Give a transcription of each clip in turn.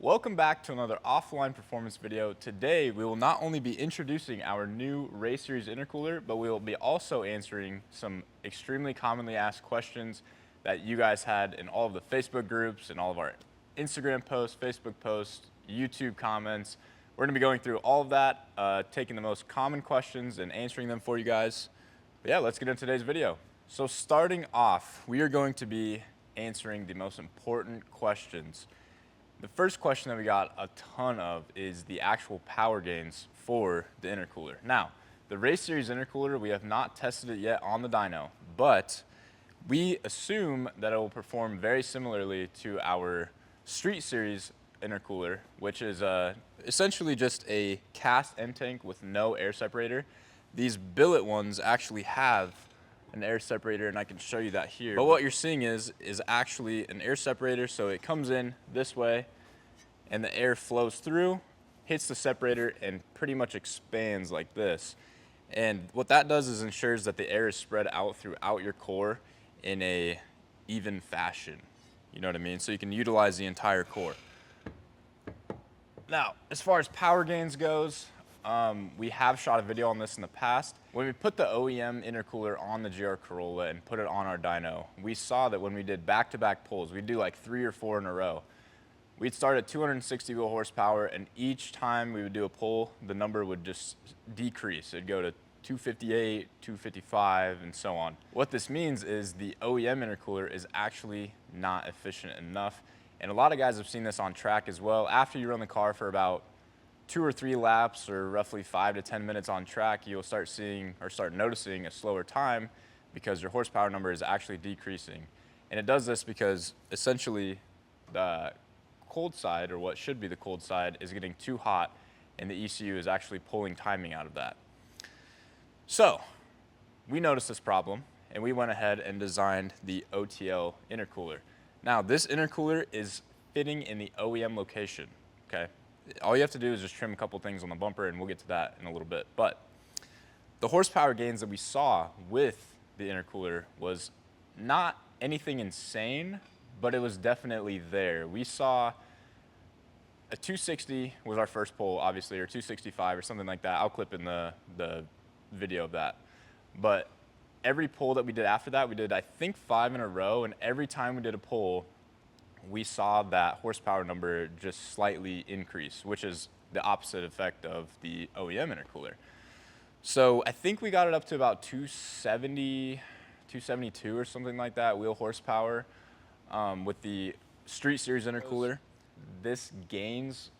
Welcome back to another offline performance video. Today we will not only be introducing our new Ray Series intercooler, but we will be also answering some extremely commonly asked questions that you guys had in all of the Facebook groups and all of our Instagram posts, Facebook posts, YouTube comments. We're going to be going through all of that, taking the most common questions and answering them for you guys. But yeah, let's get into today's video. So starting off, we are going to be answering the most important questions. The first question that we got a ton of is the actual power gains for the intercooler. Now, the Ray Series intercooler, we have not tested it yet on the dyno, but we assume that it will perform very similarly to our Street Series intercooler, which is essentially just a cast end tank with no air separator. These billet ones actually have an air separator, and I can show you that here. But what you're seeing is actually an air separator, so it comes in this way, and the air flows through, hits the separator, and pretty much expands like this. And what that does is ensures that the air is spread out throughout your core in a even fashion. You know what I mean? So you can utilize the entire core. Now, as far as power gains goes, we have shot a video on this in the past. When we put the OEM intercooler on the GR Corolla and put it on our dyno, we saw that when we did back-to-back pulls, we'd do like 3 or 4 in a row. We'd start at 260 wheel horsepower, and each time we would do a pull, the number would just decrease. It'd go to 258, 255, and so on. What this means is the OEM intercooler is actually not efficient enough, and a lot of guys have seen this on track as well. After you run the car for about 2 or 3 laps, or roughly 5 to 10 minutes on track, you'll start seeing or start noticing a slower time because your horsepower number is actually decreasing. And it does this because essentially the cold side, or what should be the cold side, is getting too hot, and the ECU is actually pulling timing out of that. So we noticed this problem, and we went ahead and designed the OTL intercooler. Now this intercooler is fitting in the OEM location, okay? All you have to do is just trim a couple things on the bumper, and we'll get to that in a little bit. But the horsepower gains that we saw with the intercooler was not anything insane, but it was definitely there. We saw a 260 was our first pull, obviously, or 265 or something like that. I'll clip in the video of that. But every pull that we did after that, we did, I think, 5 in a row, and every time we did a pull, we saw that horsepower number just slightly increase, which is the opposite effect of the OEM intercooler. So I think we got it up to about 270, 272 or something like that, wheel horsepower. With the Street Series intercooler, this gains,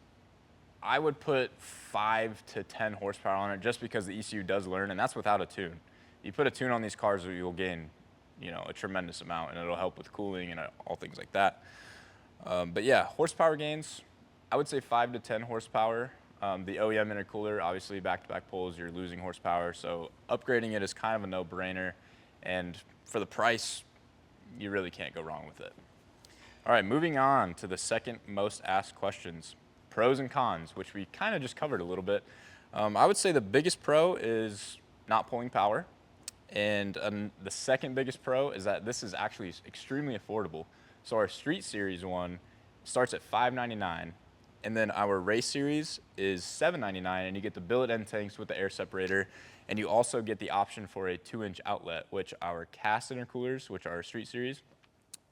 I would put 5 to 10 horsepower on it, just because the ECU does learn, and that's without a tune. You put a tune on these cars, you'll gain, you know, a tremendous amount, and it'll help with cooling and all things like that. But yeah, horsepower gains, I would say 5 to 10 horsepower. The OEM intercooler, obviously back-to-back pulls, you're losing horsepower, so upgrading it is kind of a no-brainer, and for the price, you really can't go wrong with it. All right, moving on to the second most asked questions, pros and cons, which we kind of just covered a little bit. I would say the biggest pro is not pulling power, and the second biggest pro is that this is actually extremely affordable. So our Street Series one starts at $599, and then our Ray Series is $799, and you get the billet end tanks with the air separator, and you also get the option for a 2-inch outlet, which our cast intercoolers, which are Street Series,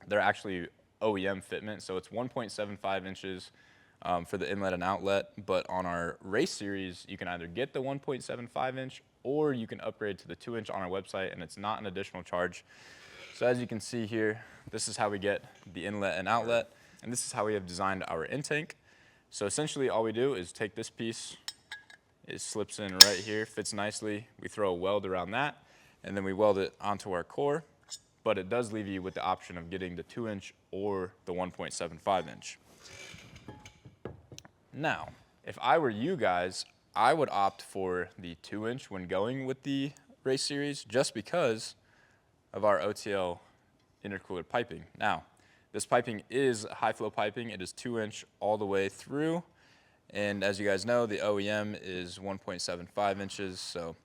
they're actually OEM Fitment, so it's 1.75 inches for the inlet and outlet. But on our Ray Series, you can either get the 1.75 inch or you can upgrade to the 2-inch on our website, and it's not an additional charge. So as you can see here, this is how we get the inlet and outlet, and this is how we have designed our intake. So essentially all we do is take this piece, it slips in right here, fits nicely. We throw a weld around that, and then we weld it onto our core. But it does leave you with the option of getting the 2-inch or the 1.75 inch. Now, if I were you guys, I would opt for the 2-inch when going with the Ray Series, just because of our OTL intercooler piping. Now, this piping is high flow piping. It is 2-inch all the way through. And as you guys know, the OEM is 1.75 inches, so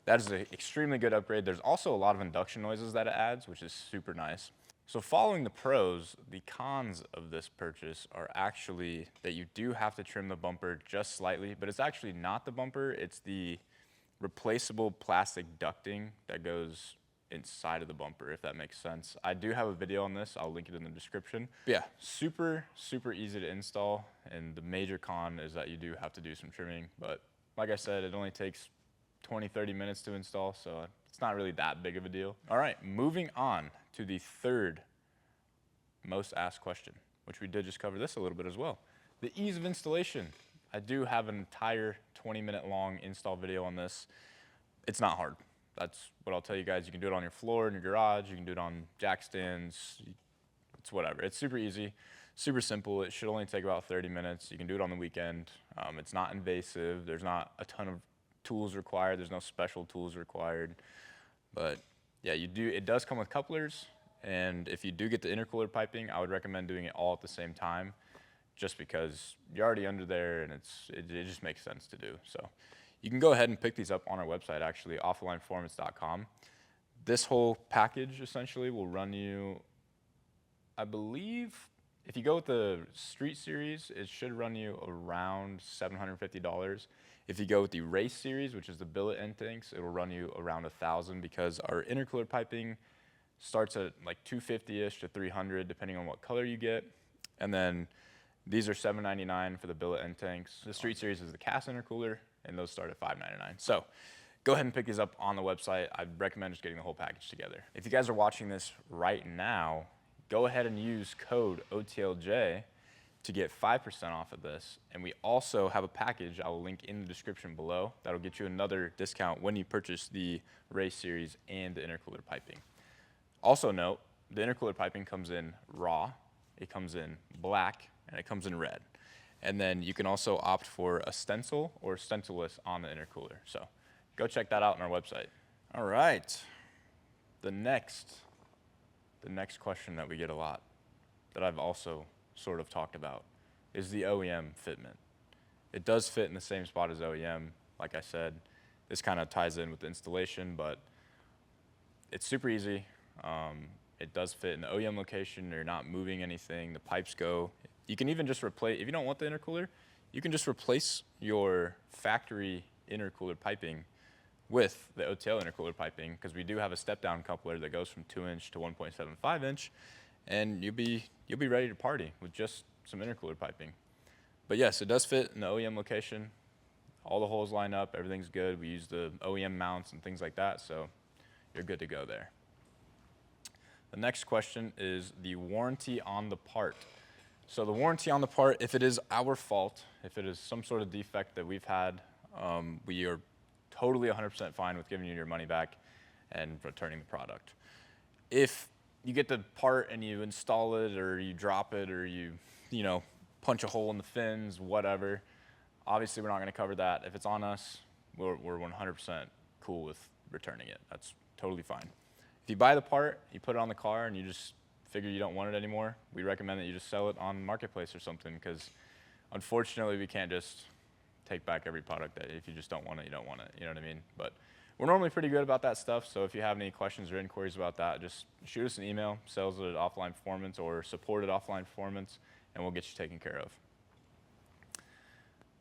that is an extremely good upgrade. There's also a lot of induction noises that it adds, which is super nice. So following the pros, the cons of this purchase are actually that you do have to trim the bumper just slightly, but it's actually not the bumper, it's the replaceable plastic ducting that goes inside of the bumper, if that makes sense. I do have a video on this, I'll link it in the description. But yeah, super easy to install, and the major con is that you do have to do some trimming, but like I said, it only takes 20-30 minutes to install, so it's not really that big of a deal. All right, moving on to the third most asked question, which we did just cover this a little bit as well. The ease of installation. I do have an entire 20-minute long install video on this. It's not hard. That's what I'll tell you guys. You can do it on your floor in your garage. You can do it on jack stands. It's whatever. It's super easy, super simple. It should only take about 30 minutes. You can do it on the weekend. It's not invasive. There's not a ton of tools required. There's no special tools required. But yeah, it does come with couplers. And if you do get the intercooler piping, I would recommend doing it all at the same time, just because you're already under there and it just makes sense to do. So you can go ahead and pick these up on our website, actually, offlineperformance.com. This whole package essentially will run you, I believe, if you go with the Street Series, it should run you around $750. If you go with the Race Series, which is the billet end tanks, it will run you around $1,000, because our intercooler piping starts at like $250-ish to $300, depending on what color you get. And then these are $799 for the billet end tanks. The Street Series is the cast intercooler, and those start at $599. So go ahead and pick these up on the website. I'd recommend just getting the whole package together. If you guys are watching this right now, go ahead and use code OTLJ to get 5% off of this. And we also have a package I will link in the description below that'll get you another discount when you purchase the Race Series and the intercooler piping. Also note, the intercooler piping comes in raw, it comes in black, and it comes in red. And then you can also opt for a stencil or stencilless on the intercooler. So go check that out on our website. All right, the next question that we get a lot, that I've also sort of talked about, is the OEM fitment. It does fit in the same spot as OEM. Like I said, this kind of ties in with the installation, but it's super easy. It does fit in the OEM location. You're not moving anything. The pipes go. You can even just replace, if you don't want the intercooler, you can just replace your factory intercooler piping with the OTL intercooler piping, because we do have a step-down coupler that goes from 2-inch to 1.75-inch, and you'll be ready to party with just some intercooler piping. But yes, it does fit in the OEM location. All the holes line up. Everything's good. We use the OEM mounts and things like that, so you're good to go there. The next question is the warranty on the part. So the warranty on the part, if it is our fault, if it is some sort of defect that we've had, we are totally 100% fine with giving you your money back and returning the product. If you get the part and you install it, or you drop it, or you punch a hole in the fins, whatever, obviously we're not going to cover that. If it's on us, we're 100% cool with returning it. That's totally fine. If you buy the part, you put it on the car, and you just figure you don't want it anymore, we recommend that you just sell it on Marketplace or something, because unfortunately we can't just take back every product that if you just don't want it, you don't want it. You know what I mean? But we're normally pretty good about that stuff, so if you have any questions or inquiries about that, just shoot us an email, sales@offline-performance or support@offline-performance, and we'll get you taken care of.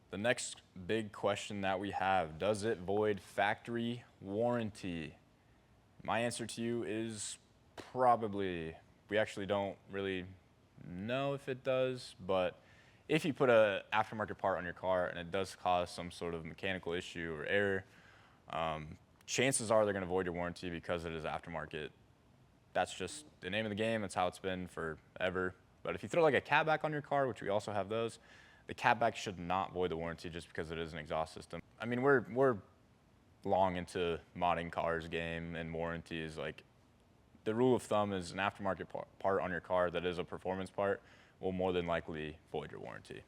The next big question that we have, does it void factory warranty? My answer to you is probably. We actually don't really know if it does, but if you put an aftermarket part on your car and it does cause some sort of mechanical issue or error, chances are they're going to void your warranty because it is aftermarket. That's just the name of the game. That's how it's been forever. But if you throw like a catback on your car, which we also have those, the catback should not void the warranty just because it is an exhaust system. I mean, we're long into modding cars game, and warranties. Like, the rule of thumb is an aftermarket part on your car that is a performance part will more than likely void your warranty.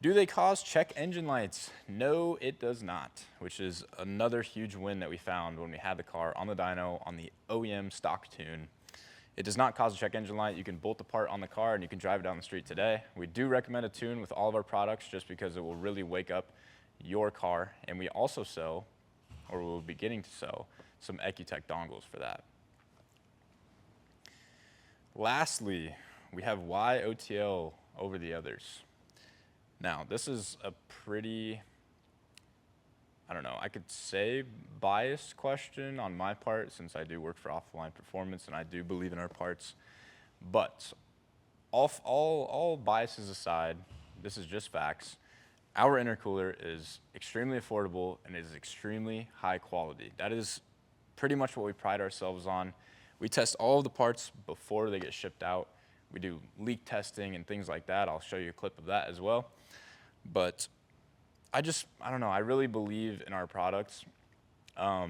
Do they cause check engine lights? No, it does not, which is another huge win that we found when we had the car on the dyno on the OEM stock tune. It does not cause a check engine light. You can bolt the part on the car and you can drive it down the street today. We do recommend a tune with all of our products just because it will really wake up your car, and we also sell, or we'll be beginning to sell, some Ecutech dongles for that. Lastly, we have why OTL over the others. Now, this is a pretty, I don't know, I could say biased question on my part since I do work for Offline Performance and I do believe in our parts. But all biases aside, this is just facts. Our intercooler is extremely affordable and is extremely high quality. That is pretty much what we pride ourselves on. We test all of the parts before they get shipped out. We do leak testing and things like that. I'll show you a clip of that as well. But I don't know, I really believe in our products. Now,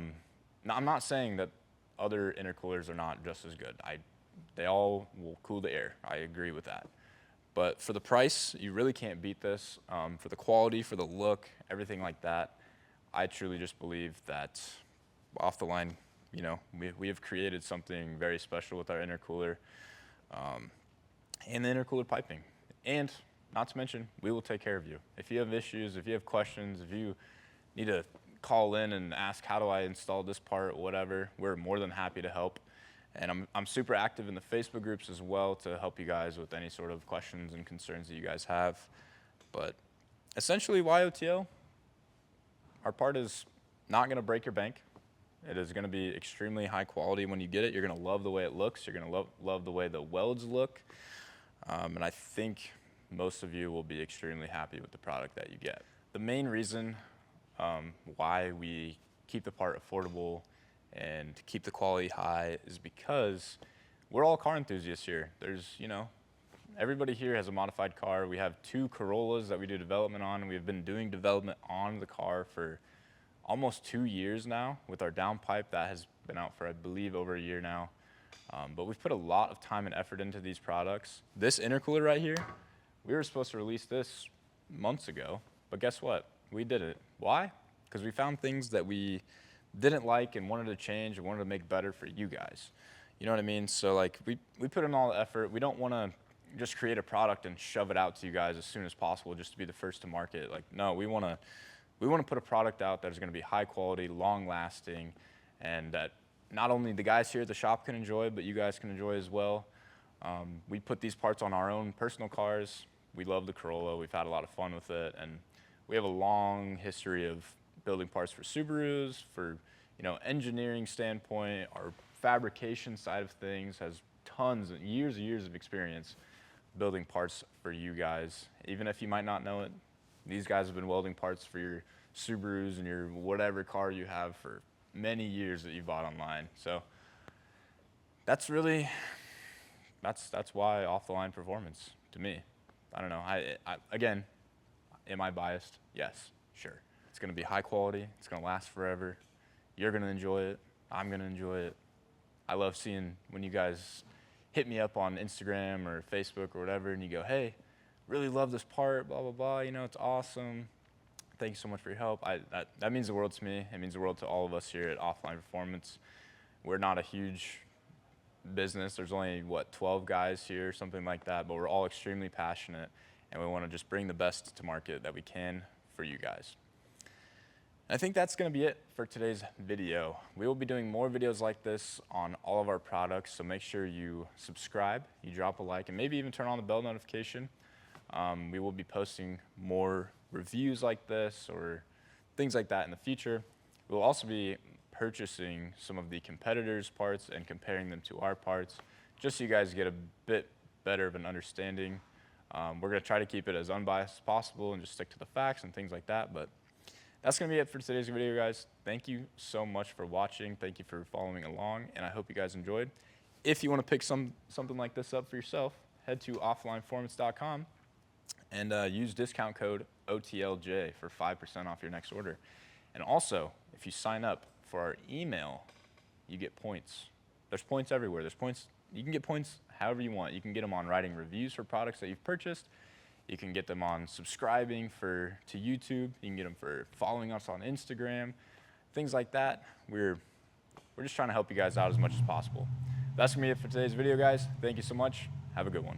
I'm not saying that other intercoolers are not just as good. They all will cool the air. I agree with that. But for the price, you really can't beat this. For the quality, for the look, everything like that, I truly just believe that off the line, you know, we have created something very special with our intercooler and the intercooler piping. And not to mention, we will take care of you. If you have issues, if you have questions, if you need to call in and ask, how do I install this part, whatever, we're more than happy to help. And I'm super active in the Facebook groups as well to help you guys with any sort of questions and concerns that you guys have. But essentially, YOTL, our part is not going to break your bank. It is going to be extremely high quality when you get it. You're going to love the way it looks. You're going to love the way the welds look. And I think most of you will be extremely happy with the product that you get. The main reason why we keep the part affordable and keep the quality high is because we're all car enthusiasts here. There's, you know, everybody here has a modified car. We have 2 Corollas that we do development on. We've been doing development on the car for almost 2 years now with our downpipe that has been out for, I believe, over a year now. But we've put a lot of time and effort into these products. This intercooler right here, we were supposed to release this months ago, but guess what? We did it. Why? Because we found things that we didn't like and wanted to change and wanted to make better for you guys. You know what I mean? So like we put in all the effort. We don't want to just create a product and shove it out to you guys as soon as possible just to be the first to market. Like, no, we want to put a product out that is going to be high quality, long lasting, and that not only the guys here at the shop can enjoy, but you guys can enjoy as well. We put these parts on our own personal cars. We love the Corolla. We've had a lot of fun with it, and we have a long history of building parts for Subarus, for, you know, engineering standpoint. Our fabrication side of things has tons and years of experience building parts for you guys. Even if you might not know it, these guys have been welding parts for your Subarus and your whatever car you have for many years that you bought online. So that's really, that's why off the line performance to me. I don't know. Again, am I biased? Yes, sure. It's going to be high quality. It's going to last forever. You're going to enjoy it. I'm going to enjoy it. I love seeing when you guys hit me up on Instagram or Facebook or whatever, and you go, hey, really love this part, blah, blah, blah. You know, it's awesome. Thank you so much for your help. That means the world to me. It means the world to all of us here at Offline Performance. We're not a huge business. There's only, 12 guys here, something like that, but we're all extremely passionate, and we want to just bring the best to market that we can for you guys. I think that's going to be it for today's video. We will be doing more videos like this on all of our products, so make sure you subscribe, you drop a like, and maybe even turn on the bell notification. We will be posting more reviews like this or things like that in the future. We'll also be purchasing some of the competitors' parts and comparing them to our parts, just so you guys get a bit better of an understanding. We're going to try to keep it as unbiased as possible and just stick to the facts and things like that, but that's going to be it for today's video, guys. Thank you so much for watching. Thank you for following along, and I hope you guys enjoyed. If you want to pick something like this up for yourself, head to offlineperformance.com and use discount code OTLJ for 5% off your next order. And also, if you sign up for our email, you get points. There's points everywhere. There's points. You can get points however you want. You can get them on writing reviews for products that you've purchased. You can get them on subscribing to YouTube. You can get them for following us on Instagram, things like that. We're just trying to help you guys out as much as possible. That's going to be it for today's video, guys. Thank you so much. Have a good one.